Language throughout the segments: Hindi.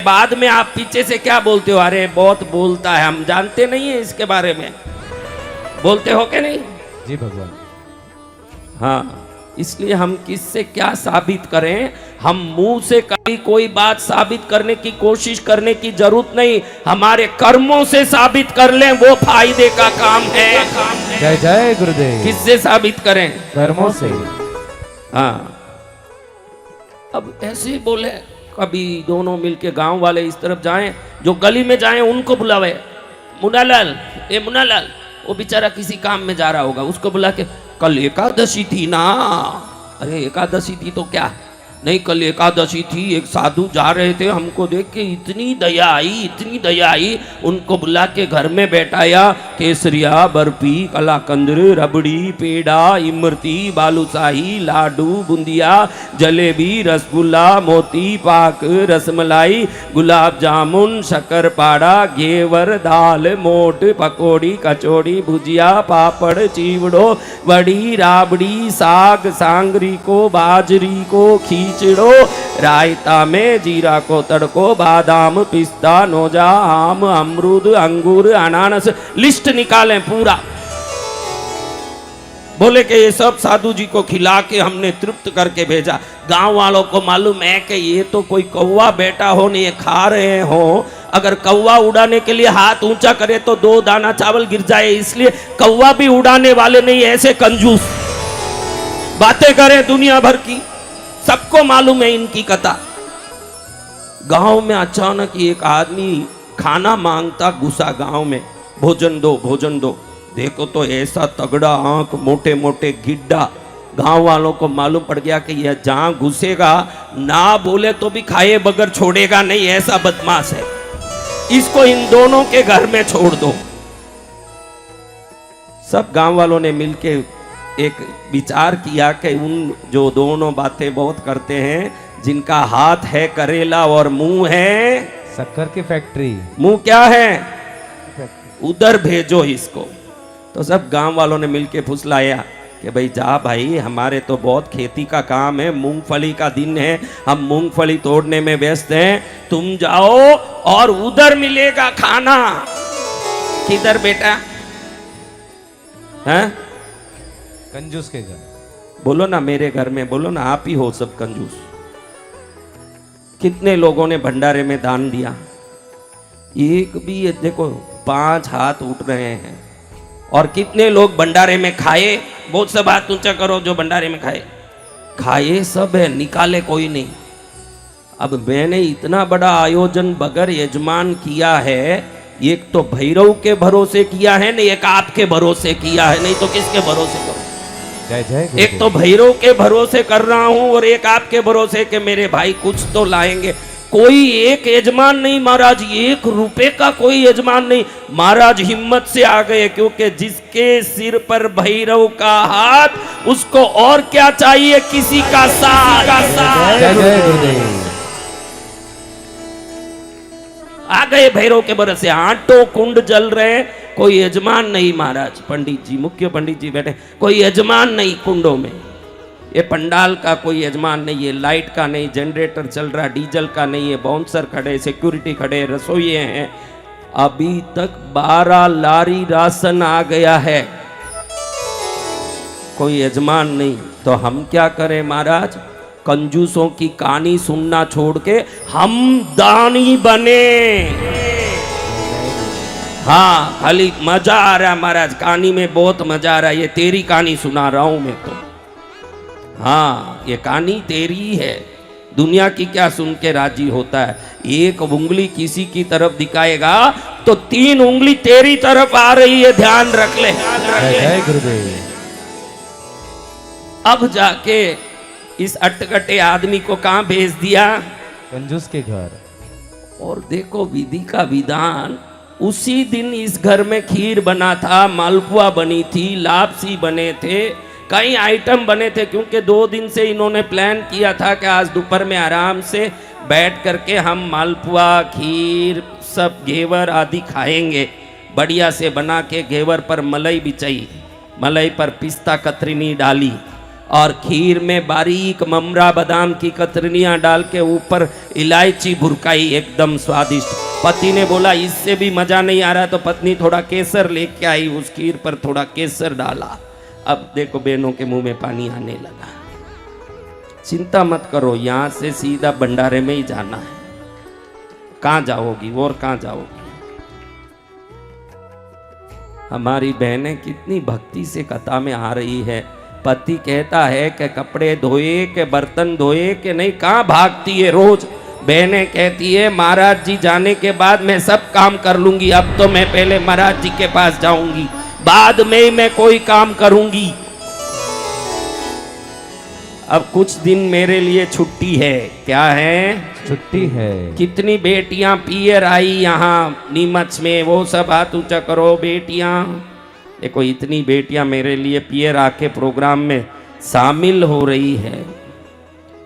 बाद में आप पीछे से क्या बोलते हो, अरे बहुत बोलता है, हम जानते नहीं है इसके बारे में, बोलते हो कि नहीं? जी भगवान। हाँ, इसलिए हम किससे क्या साबित करें, हम मुंह से कभी कोई बात साबित करने की कोशिश करने की जरूरत नहीं, हमारे कर्मों से साबित कर लें, वो फायदे का काम है। जय जय गुरुदेव। किससे साबित करें? कर्मों से। हाँ, अब ऐसे ही बोले, कभी दोनों मिलके गांव वाले इस तरफ जाएं, जो गली में जाएं उनको बुलावे, मुन्नालाल, ए मुन्नालाल, वो बेचारा किसी काम में जा रहा होगा, उसको बुला के, कल एकादशी थी ना। अरे एकादशी थी तो क्या, नहीं कल एकादशी थी, एक साधु जा रहे थे, हमको देख के इतनी दया आई, इतनी दया आई, उनको बुला के घर में बैठाया, केसरिया, बर्फी, कलाकंद, रबड़ी, पेड़ा, इमरती, बालूशाही, लाडू, बूंदिया, जलेबी, रसगुल्ला, मोती पाक, रसमलाई, गुलाब जामुन, शक्करपारा, घेवर, दाल, मोट, पकौड़ी, कचौड़ी, भुजिया, पापड़, चिवड़ो, बड़ी, राबड़ी, साग, सांगरी को, बाजरी को, खींचड़ो, रायता में जीरा को तड़को, बादाम, पिस्ता, नोजा, आम, अमरूद, अंगूर, अनानास, लिस्ट निकालें पूरा। बोले कि ये सब साधु जी को खिला के हमने तृप्त करके भेजा। गांव वालों को मालूम है कि ये तो कोई कौवा बैठा हो, नहीं ये खा रहे हो, अगर कौवा उड़ाने के लिए हाथ ऊंचा करे तो 2 दाना चावल गिर जाए, इसलिए कौवा भी उड़ाने वाले नहीं, ऐसे कंजूस बातें करें दुनिया भर की, सबको मालूम है इनकी कथा। गांव में अचानक एक आदमी खाना मांगता घुसा गांव में, भोजन दो, भोजन दो। देखो तो ऐसा तगड़ा आंख, मोटे मोटे गिड्डा, गांव वालों को मालूम पड़ गया कि यह जहां घुसेगा ना बोले तो भी खाए बगैर छोड़ेगा नहीं, ऐसा बदमाश है, इसको इन दोनों के घर में छोड़ दो। सब गांव वालों ने मिलके एक विचार किया कि उन जो दोनों बातें बहुत करते हैं, जिनका हाथ है करेला और मुंह है शक्कर की फैक्ट्री, मुंह क्या है, उधर भेजो इसको। तो सब गांव वालों ने मिलके फुसलाया कि भाई जा भाई, हमारे तो बहुत खेती का काम है, मूंगफली का दिन है, हम मूंगफली तोड़ने में व्यस्त हैं, तुम जाओ और उधर मिलेगा खाना। किधर बेटा? हैं? कंजूस के घर। बोलो ना मेरे घर में, बोलो ना आप ही हो सब कंजूस। कितने लोगों ने भंडारे में दान दिया? एक भी, देखो 5 हाथ उठ रहे हैं। और कितने लोग भंडारे में खाए? बहुत सब हाथ ऊंचा करो जो भंडारे में खाए। खाए सब है, निकाले कोई नहीं। अब मैंने इतना बड़ा आयोजन बगैर यजमान किया है, एक तो भैरव के भरोसे किया है, नहीं एक आपके भरोसे किया है, नहीं तो किसके भरोसे करो? जय जय। एक तो भैरव के भरोसे कर रहा हूं और एक आपके भरोसे के मेरे भाई कुछ तो लाएंगे। कोई एक यजमान नहीं महाराज, 1 रुपए का कोई यजमान नहीं। महाराज हिम्मत से आ गए, क्योंकि जिसके सिर पर भैरव का हाथ, उसको और क्या चाहिए, किसी का साथ। जय जय गुरुदेव। आ गए भैरव के भरोसे, आटो कुंड जल रहे, कोई यजमान नहीं महाराज। पंडित जी, मुख्य पंडित जी बैठे, कोई यजमान नहीं कुंडों में। ये पंडाल का कोई यजमान नहीं, ये लाइट का नहीं, जनरेटर चल रहा, डीजल का नहीं है, बाउंसर खड़े, सिक्योरिटी खड़े, रसोइये हैं। अभी तक 12 लारी राशन आ गया है, कोई यजमान नहीं। तो हम क्या करें महाराज? कंजूसों की कहानी सुनना छोड़ के हम दानी बने। हाँ, खाली मजा आ रहा है महाराज, कहानी में बहुत मजा आ रहा है। ये तेरी कहानी सुना रहा हूं मैं तो। हाँ, ये कहानी तेरी है, दुनिया की क्या सुन के राजी होता है? एक उंगली किसी की तरफ दिखाएगा तो 3 उंगली तेरी तरफ आ रही है, ध्यान रख ले। जय गुरुदेव। अब जाके इस अटकटे आदमी को कहां भेज दिया? कंजूस के घर। और देखो विधि का विधान, उसी दिन इस घर में खीर बना था, मालपुआ बनी थी, लापसी बने थे, कई आइटम बने थे, क्योंकि 2 दिन से इन्होंने प्लान किया था कि आज दोपहर में आराम से बैठ करके हम मालपुआ, खीर, सब घेवर आदि खाएंगे। बढ़िया से बना के घेवर पर मलाई बिछाई, मलाई पर पिस्ता कतरनी डाली और खीर में बारीक ममरा बादाम की कतरनियां डाल के ऊपर इलायची भुरकाई, एकदम स्वादिष्ट। पति ने बोला इससे भी मजा नहीं आ रहा, तो पत्नी थोड़ा केसर लेके आई, उस खीर पर थोड़ा केसर डाला। अब देखो बहनों के मुंह में पानी आने लगा। चिंता मत करो, यहां से सीधा भंडारे में ही जाना है। कहां जाओगी और कहां जाओगी? हमारी बहनें कितनी भक्ति से कथा में आ रही है। पति कहता है कि कपड़े धोए के बर्तन धोए के नहीं, कहां भागती है रोज। बहनें कहती है महाराज जी जाने के बाद मैं सब काम कर लूंगी, अब तो मैं पहले महाराज जी के पास जाऊंगी, बाद में ही मैं कोई काम करूंगी। अब कुछ दिन मेरे लिए छुट्टी है। क्या है? छुट्टी है। कितनी बेटियां पियर आई यहाँ नीमच में, वो सब हाथ ऊंचा करो। बेटियां देखो, इतनी बेटियां मेरे लिए पियर आके प्रोग्राम में शामिल हो रही है।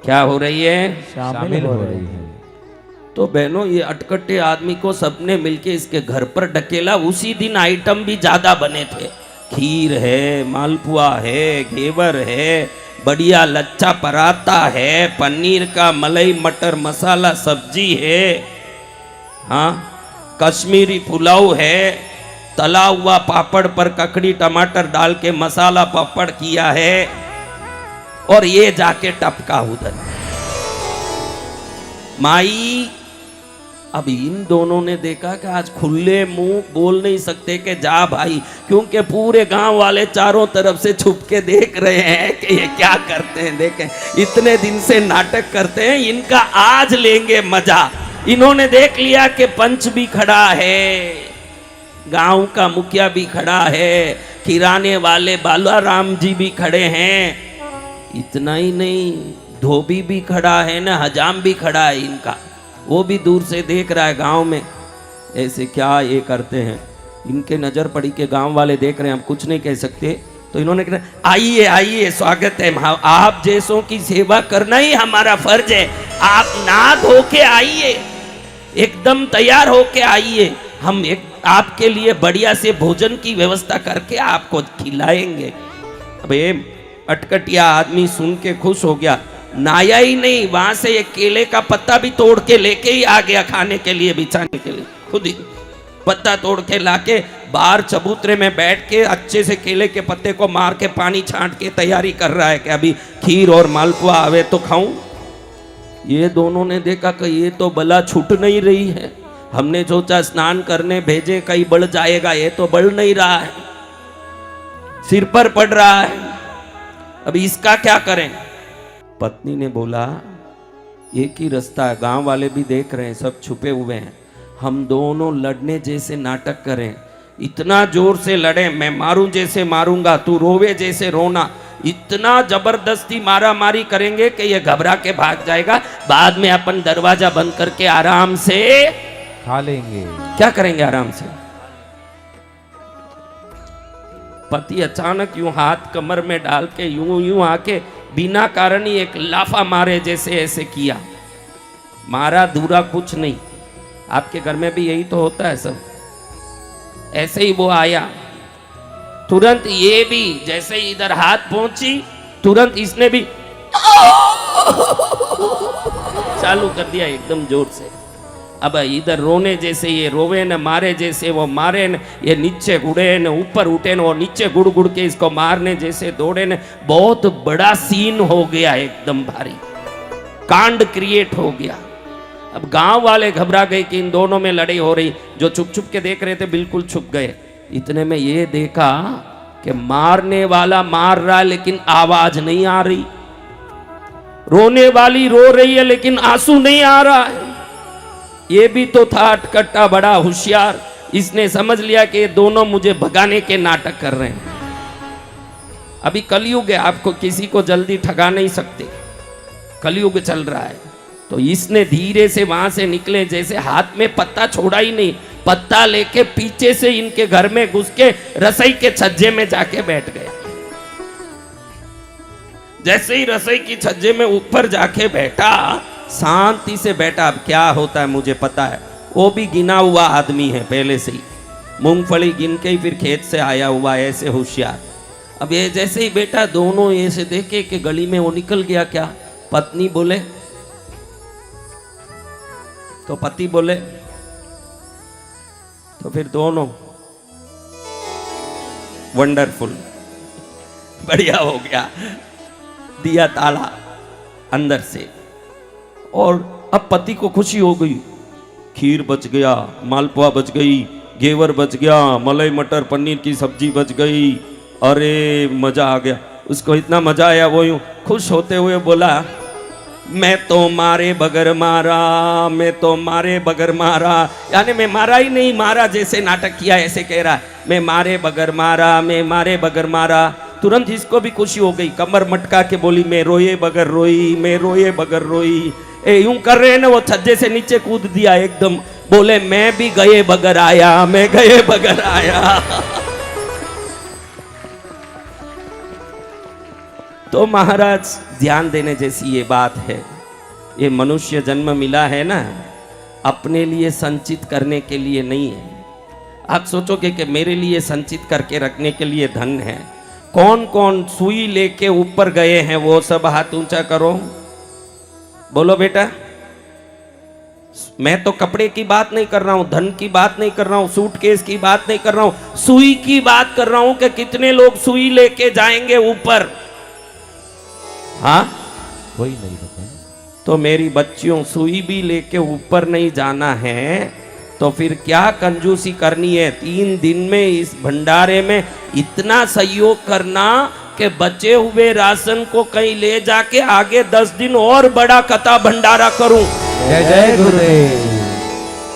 क्या हो रही है? शामिल हो रही है। तो बहनों, ये अटकट्टे आदमी को सबने मिलके इसके घर पर ढकेला। उसी दिन आइटम भी ज्यादा बने थे। खीर है, मालपुआ है, घेवर है, बढ़िया लच्छा पराठा है, पनीर का मलाई मटर मसाला सब्जी है, हाँ, कश्मीरी पुलाव है, तला हुआ पापड़ पर ककड़ी टमाटर डाल के मसाला पापड़ किया है, और ये जाके टपका उधर। माई, अब इन दोनों ने देखा कि आज खुले मुंह बोल नहीं सकते कि जा भाई, क्योंकि पूरे गांव वाले चारों तरफ से छुप के देख रहे हैं कि ये क्या करते हैं। देखें, इतने दिन से नाटक करते हैं, इनका आज लेंगे मजा। इन्होंने देख लिया कि पंच भी खड़ा है, गांव का मुखिया भी खड़ा है, किराने वाले बालाराम जी भी खड़े हैं। इतना ही नहीं, धोबी भी खड़ा है ना, हजाम भी खड़ा है इनका, वो भी दूर से देख रहा है गांव में ऐसे क्या ये करते हैं। इनके नजर पड़ी के गांव वाले देख रहे हैं, हम कुछ नहीं कह सकते। तो इन्होंने कहा आइए आइए, स्वागत है, आप जैसों की सेवा करना ही हमारा फर्ज है। आप ना धो के आइए, एकदम तैयार होके आइए, हम एक आपके लिए बढ़िया से भोजन की व्यवस्था करके आपको खिलाएंगे। अबे अटकटिया आदमी सुन के खुश हो गया, नाया ही नहीं, वहां से एक केले का पत्ता भी तोड़ के लेके ही आ गया खाने के लिए, बिछाने के लिए। खुद ही पत्ता तोड़ के लाके बाहर चबूतरे में बैठ के अच्छे से केले के पत्ते को मार के पानी छांट के तैयारी कर रहा है कि अभी खीर और मालपुआ आवे तो खाऊं। ये दोनों ने देखा कि ये तो बला छूट नहीं रही है। हमने सोचा स्नान करने भेजे, कहीं बढ़ जाएगा, ये तो बढ़ नहीं रहा है, सिर पर पड़ रहा है, अभी इसका क्या करें। पत्नी ने बोला एक ही रास्ता है, गांव वाले भी देख रहे हैं, सब छुपे हुए हैं, हम दोनों लड़ने जैसे नाटक करें, इतना जोर से लड़े, मैं मारूं जैसे मारूंगा, तू रोवे जैसे रोना, इतना जबरदस्ती मारा मारी करेंगे कि ये घबरा के भाग जाएगा। बाद में अपन दरवाजा बंद करके आराम से खा लेंगे। क्या करेंगे आराम से। पति अचानक यूं हाथ कमर में डाल के यूं यूं आके बिना कारण ही एक लाफा मारे जैसे ऐसे किया। मारा दूरा कुछ नहीं, आपके घर में भी यही तो होता है सब। ऐसे ही वो आया, तुरंत ये भी जैसे ही इधर हाथ पहुंची, तुरंत इसने भी चालू कर दिया एकदम जोर से। अब इधर रोने जैसे ये रोवे न, मारे जैसे वो मारे न, ये नीचे गुड़े न, ऊपर उठे न, वो नीचे गुड़ गुड़ के इसको मारने जैसे दौड़े न। बहुत बड़ा सीन हो गया, एकदम भारी कांड क्रिएट हो गया। अब गांव वाले घबरा गए कि इन दोनों में लड़ाई हो रही। जो छुप छुप के देख रहे थे बिल्कुल छुप गए। इतने में ये देखा कि मारने वाला मार रहा है लेकिन आवाज नहीं आ रही, रोने वाली रो रही है लेकिन आंसू नहीं आ रहा है। ये भी तो था अटकट्टा बड़ा होशियार, इसने समझ लिया कि ये दोनों मुझे भगाने के नाटक कर रहे हैं। अभी कलयुग है, आपको किसी को जल्दी ठगा नहीं सकते, कलयुग चल रहा है। तो इसने धीरे से वहां से निकले, जैसे हाथ में पत्ता छोड़ा ही नहीं, पत्ता लेके पीछे से इनके घर में घुस के रसोई के छज्जे में जाके बैठ गया। जैसे ही रसोई की छज्जे में ऊपर जाके बैठा, शांति से बैठा। अब क्या होता है मुझे पता है, वो भी गिना हुआ आदमी है पहले से ही, मूंगफली गिन के ही फिर खेत से आया हुआ, ऐसे होशियार। अब ये जैसे ही बेटा दोनों ऐसे देखे कि गली में वो निकल गया, क्या पत्नी बोले तो पति बोले, तो फिर दोनों वंडरफुल, बढ़िया हो गया, दिया ताला अंदर से। और अब पति को खुशी हो गई, खीर बच गया, मालपुआ बच गई, घेवर बच गया, मलाई मटर पनीर की सब्जी बच गई, अरे मजा आ गया। उसको इतना मजा आया, वो यूं खुश होते हुए बोला, मैं तो मारे बगैर मारा, मैं तो मारे बगैर मारा, यानी मैं मारा ही नहीं, मारा जैसे नाटक किया ऐसे कह रहा है, मैं मारे बगैर मारा, मैं मारे बगैर मारा। तुरंत इसको भी खुशी हो गई, कमर मटका के बोली, मैं रोए बगैर रोई, मैं रोए बगैर रोई। यूं कर रहे हैं ना, वो छज्जे से नीचे कूद दिया एकदम, बोले मैं भी गए बगैर आया, मैं गए बगैर आया। तो महाराज ध्यान देने जैसी ये बात है, ये मनुष्य जन्म मिला है ना अपने लिए संचित करने के लिए नहीं है। आप सोचोगे कि मेरे लिए संचित करके रखने के लिए धन है। कौन कौन सुई लेके ऊपर गए हैं वो सब हाथ ऊंचा करो, बोलो बेटा। मैं तो कपड़े की बात नहीं कर रहा हूं, धन की बात नहीं कर रहा हूं, सूटकेस की बात नहीं कर रहा हूं, सुई की बात कर रहा हूं कि कितने लोग सुई लेके जाएंगे ऊपर। हाँ, कोई नहीं बता। तो मेरी बच्चियों, सुई भी लेके ऊपर नहीं जाना है तो फिर क्या कंजूसी करनी है। 3 दिन में इस भंडारे में इतना सहयोग करना कि बचे हुए राशन को कहीं ले जाके आगे 10 दिन और बड़ा कथा भंडारा करूं। जय जय गुरुदेव।